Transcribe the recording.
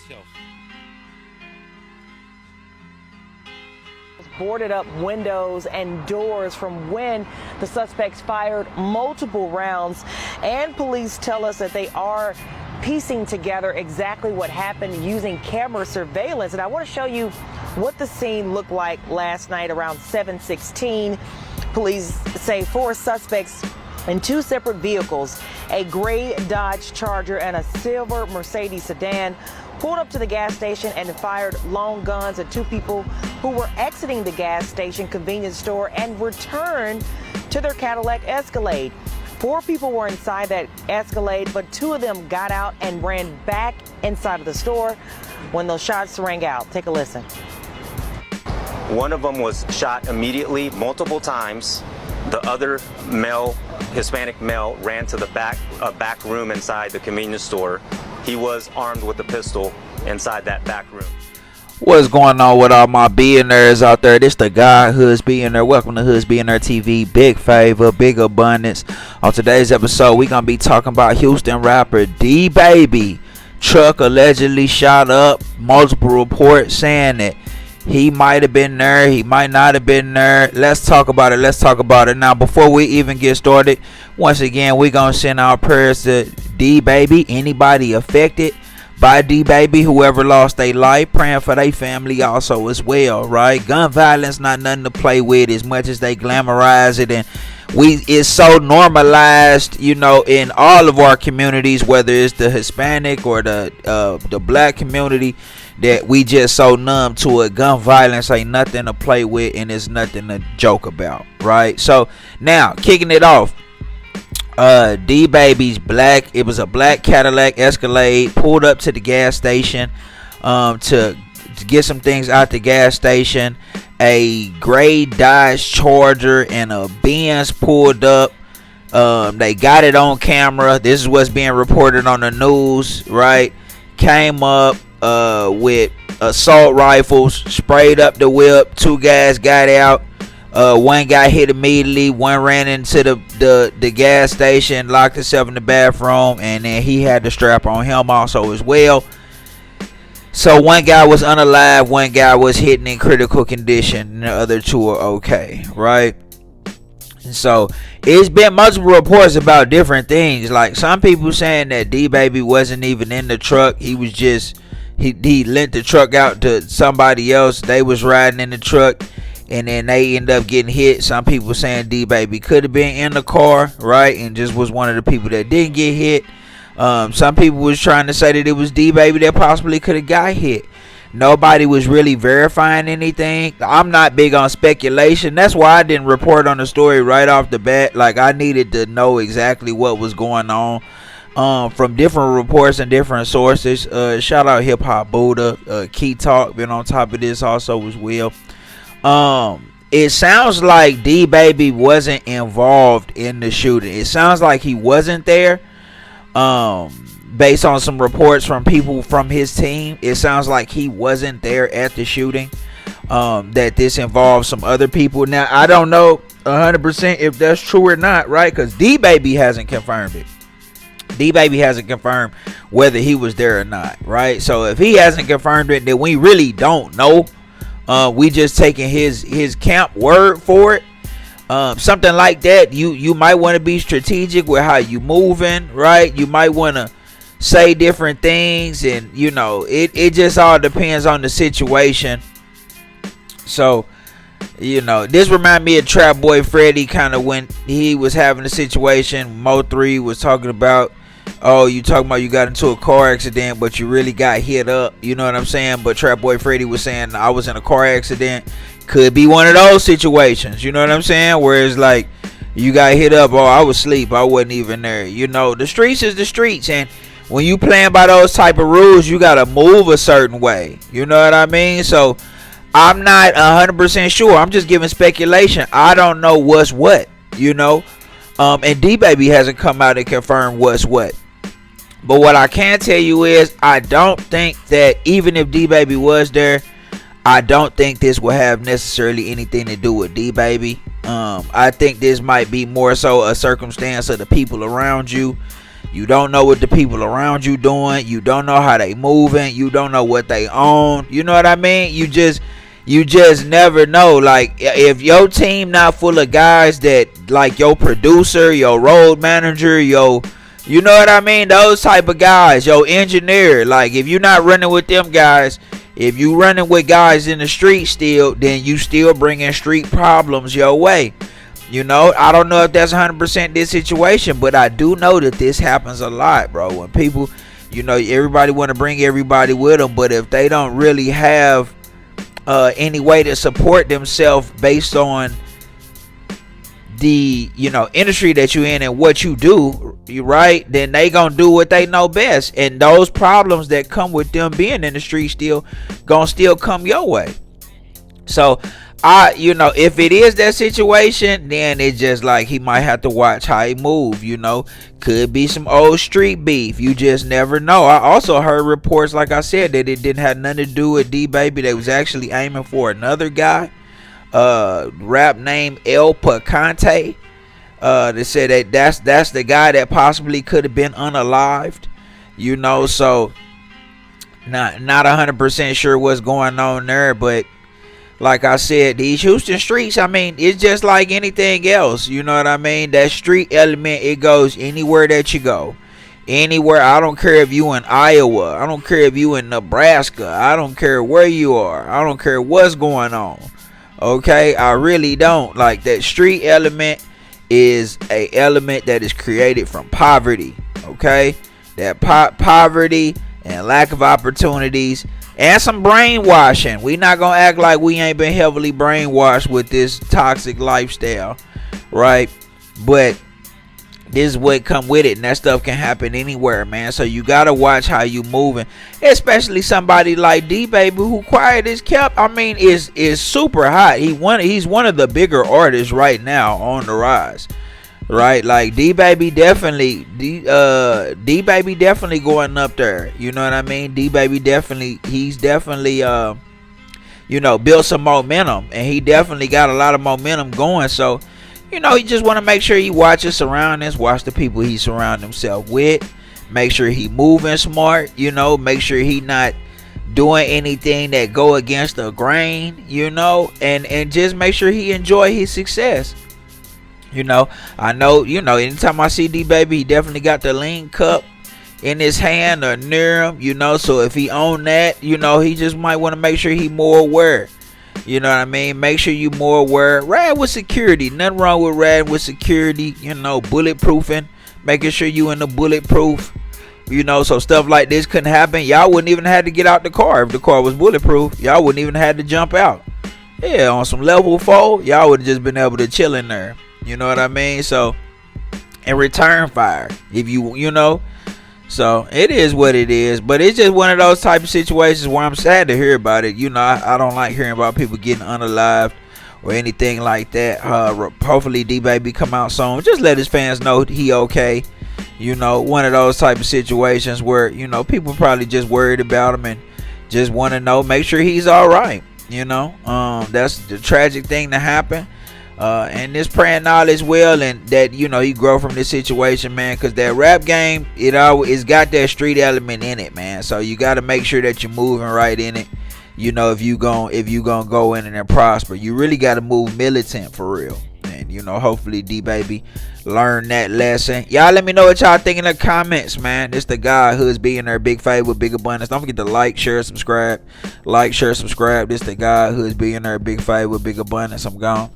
yourself. Boarded up windows and doors from when the suspects fired multiple rounds, and police tell us that they are piecing together exactly what happened using camera surveillance. And I want to show you what the scene looked like last night around 7:16. Police say 4 suspects in 2 separate vehicles, a gray Dodge Charger and a silver Mercedes sedan, pulled up to the gas station and fired long guns at 2 people who were exiting the gas station convenience store and returned to their Cadillac Escalade. 4 people were inside that Escalade, but 2 of them got out and ran back inside of the store when those shots rang out. Take a listen. One of them was shot immediately, multiple times. The other male, Hispanic male, ran to the back room inside the convenience store. He was armed with a pistol inside that back room. What's going on with all my billionaires out there? This the guy, Hoods Billionaire. Welcome to Hoods Billionaire TV. Big favor, big abundance. On today's episode, we're going to be talking about Houston rapper DEEBABY. Truck allegedly shot up. Multiple reports saying that he might have been there, he might not have been there. Let's talk about it. Now, before we even get started, once again, we're going to send our prayers to DEEBABY. Anybody affected by DEEBABY, whoever lost their life, praying for their family also as well, right? Gun violence not nothing to play with, as much as they glamorize it, and it's so normalized, you know, in all of our communities, whether it's the Hispanic or the black community, that we just so numb to it. Gun violence ain't nothing to play with, and it's nothing to joke about, right? So now, kicking it off, DEEBABY's it was a black Cadillac Escalade, pulled up to the gas station to get some things out the gas station. A gray Dodge Charger and a Benz pulled up. They got it on camera. This is what's being reported on the news, right? Came up with assault rifles, sprayed up the whip. 2 guys got out. One guy hit immediately. One ran into the gas station, locked himself in the bathroom, and then he had the strap on him also as well. So one guy was unalive, one guy was hit in critical condition, and the other 2 are okay, right? And so it's been multiple reports about different things. Like some people saying that DEEBABY wasn't even in the truck. He was just he lent the truck out to somebody else. They was riding in the truck, and then they end up getting hit. Some people saying DEEBABY could have been in the car, right, and just was one of the people that didn't get hit. Some people was trying to say that it was DEEBABY that possibly could have got hit. Nobody was really verifying anything. I'm not big on speculation. That's why I didn't report on the story right off the bat. Like, I needed to know exactly what was going on from different reports and different sources. Shout out Hip Hop Buddha. Key Talk been on top of this also as well. It sounds like DEEBABY wasn't involved in the shooting. It sounds like he wasn't there. Based on some reports from people from his team, it sounds like he wasn't there at the shooting. That this involves some other people. Now, I don't know 100% if that's true or not, right? Because DEEBABY hasn't confirmed it. DEEBABY hasn't confirmed whether he was there or not, right? So if he hasn't confirmed it, then we really don't know. We just taking his camp word for it. Something like that, you might want to be strategic with how you moving, right? You might want to say different things, and you know, it just all depends on the situation. So, you know, this remind me of Trap Boy Freddy, kind of when he was having a situation. Mo3 was talking about, oh, you talking about you got into a car accident, but you really got hit up, you know what I'm saying? But Trap Boy Freddy was saying, I was in a car accident. Could be one of those situations, you know what I'm saying? Where it's like, you got hit up, oh, I was asleep, I wasn't even there. You know, the streets is the streets, and when you playing by those type of rules, you gotta move a certain way, you know what I mean? So I'm not 100% sure. I'm just giving speculation. I don't know what's what, you know. And DEEBABY hasn't come out and confirmed what's what. But what I can tell you is, I don't think that even if DEEBABY was there, I don't think this will have necessarily anything to do with DEEBABY. I think this might be more so a circumstance of the people around you You don't know what the people around you doing. You don't know how they moving. You don't know what they own. You know what I mean? You just never know. Like, if your team not full of guys that, like, your producer, your road manager, you know what I mean? Those type of guys, your engineer. Like, if you're not running with them guys, if you running with guys in the street still, then you still bringing street problems your way. You know, I don't know if that's 100% this situation, but I do know that this happens a lot, bro. When people, you know, everybody want to bring everybody with them, but if they don't really have any way to support themselves based on the, you know, industry that you in and what you do, you right, then they gonna do what they know best, and those problems that come with them being in the street still come your way. So you know, if it is that situation, then it's just like he might have to watch how he move. You know, could be some old street beef. You just never know. I also heard reports, like I said, that it didn't have nothing to do with DeeBaby. They was actually aiming for another guy, rap name El Picante. They said that's the guy that possibly could have been unalived. You know, so not 100% sure what's going on there, but like I said, these Houston streets, I mean, it's just like anything else. You know what I mean? That street element, it goes anywhere that you go. Anywhere. I don't care if you in Iowa. I don't care if you in Nebraska. I don't care where you are. I don't care what's going on. Okay? I really don't. Like, that street element is a element that is created from poverty. Okay? That poverty and lack of opportunities and some brainwashing. We not gonna act like we ain't been heavily brainwashed with this toxic lifestyle, right? But this is what come with it, and that stuff can happen anywhere, man. So you gotta watch how you moving, especially somebody like DeeBaby, who quiet as kept. I mean, is super hot. He's one of the bigger artists right now on the rise. Right, like DeeBaby definitely going up there. You know what I mean? DeeBaby he's definitely you know, built some momentum, and he definitely got a lot of momentum going. So, you know, you just want to make sure you watch his surroundings, watch the people he surround himself with, make sure he moving smart. You know, make sure he not doing anything that go against the grain. You know, and just make sure he enjoy his success. You know, I know, you know, anytime I see DeeBaby, he definitely got the lean cup in his hand or near him, you know. So if he own that, you know, he just might want to make sure he more aware. You know what I mean? Make sure you more aware. Ride with security. Nothing wrong with riding with security. You know, bulletproofing. Making sure you in the bulletproof. You know, so stuff like this couldn't happen. Y'all wouldn't even have to get out the car if the car was bulletproof. Y'all wouldn't even have to jump out. Yeah, on some level 4, y'all would have just been able to chill in there. You know what I mean? So, and return fire, if you know. So it is what it is, but it's just one of those type of situations where I'm sad to hear about it. You know, I don't like hearing about people getting unalived or anything like that. Hopefully DeeBaby come out soon. Just let his fans know he okay. You know, one of those type of situations where, you know, people probably just worried about him and just want to know, make sure he's all right. You know, that's the tragic thing to happen. And this praying all is well, and that, you know, he grow from this situation, man, because that rap game, it's got that street element in it, man. So you got to make sure that you're moving right in it. You know, if you gonna go in and prosper, you really got to move militant for real. And, you know, hopefully DeeBaby learn that lesson. Y'all let me know what y'all think in the comments, man. This the guy who's being there, big favor with big abundance. Don't forget to like, share, subscribe. Like, share, subscribe. This the guy who's being there, big favor with big abundance. I'm gone.